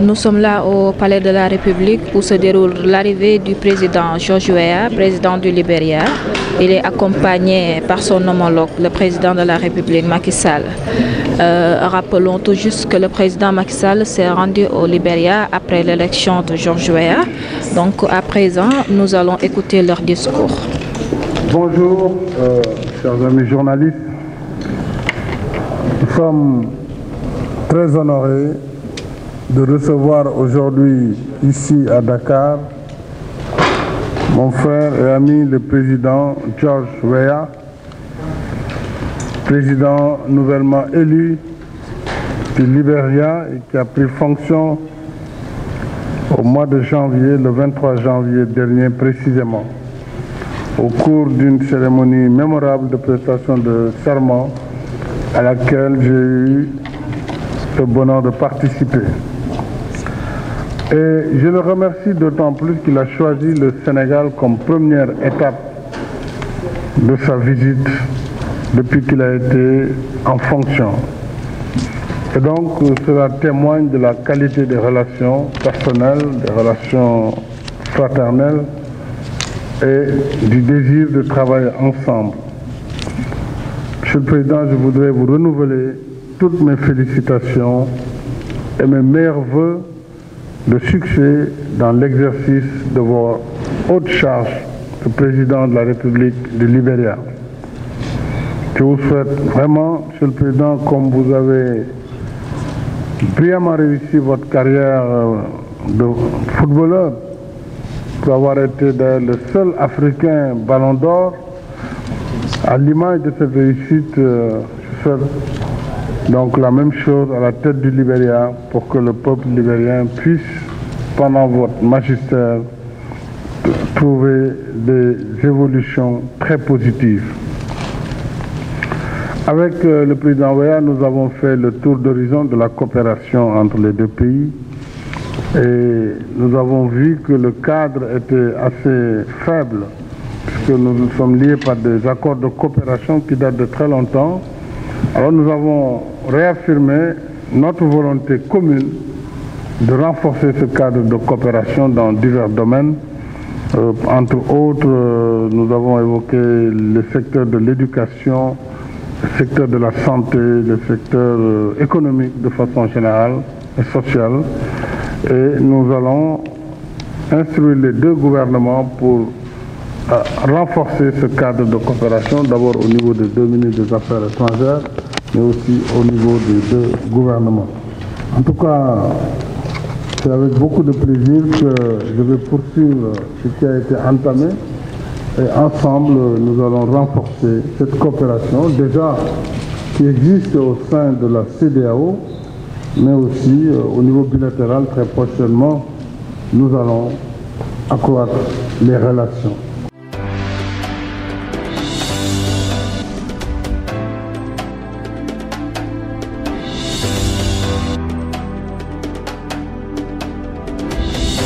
nous sommes là au Palais de la République où se déroule l'arrivée du président George Weah, président du Libéria. Il est accompagné par son homologue, le président de la République, Macky Sall. Rappelons tout juste que le président Macky Sall s'est rendu au Libéria après l'élection de George Weah. Donc à présent, nous allons écouter leur discours. Bonjour, chers amis journalistes. Nous sommes très honorés de recevoir aujourd'hui ici à Dakar mon frère et ami le président George Weah, président nouvellement élu du Libéria et qui a pris fonction au mois de janvier, le 23 janvier dernier précisément, au cours d'une cérémonie mémorable de prestation de serment à laquelle j'ai eu le bonheur de participer. Et je le remercie d'autant plus qu'il a choisi le Sénégal comme première étape de sa visite depuis qu'il a été en fonction. Et donc cela témoigne de la qualité des relations personnelles, des relations fraternelles et du désir de travailler ensemble. Monsieur le Président, je voudrais vous renouveler toutes mes félicitations et mes meilleurs vœux de succès dans l'exercice de vos hautes charges de président de la République du Libéria. Je vous souhaite vraiment, Monsieur le Président, comme vous avez brillamment réussi votre carrière de footballeur, pour avoir été le seul Africain Ballon d'Or, à l'image de cette réussite, je souhaite donc la même chose à la tête du Libéria pour que le peuple libérien puisse, pendant votre magistère, trouver des évolutions très positives. Avec le président Weah, nous avons fait le tour d'horizon de la coopération entre les deux pays et nous avons vu que le cadre était assez faible puisque nous sommes liés par des accords de coopération qui datent de très longtemps. Alors nous avons réaffirmé notre volonté commune de renforcer ce cadre de coopération dans divers domaines. Entre autres, nous avons évoqué le secteur de l'éducation, le secteur de la santé, le secteur économique de façon générale et sociale. Et nous allons instruire les deux gouvernements pour renforcer ce cadre de coopération, d'abord au niveau des deux ministres des Affaires étrangères, mais aussi au niveau des deux gouvernements. En tout cas, c'est avec beaucoup de plaisir que je vais poursuivre ce qui a été entamé et ensemble nous allons renforcer cette coopération déjà qui existe au sein de la CEDEAO, mais aussi au niveau bilatéral très prochainement nous allons accroître les relations.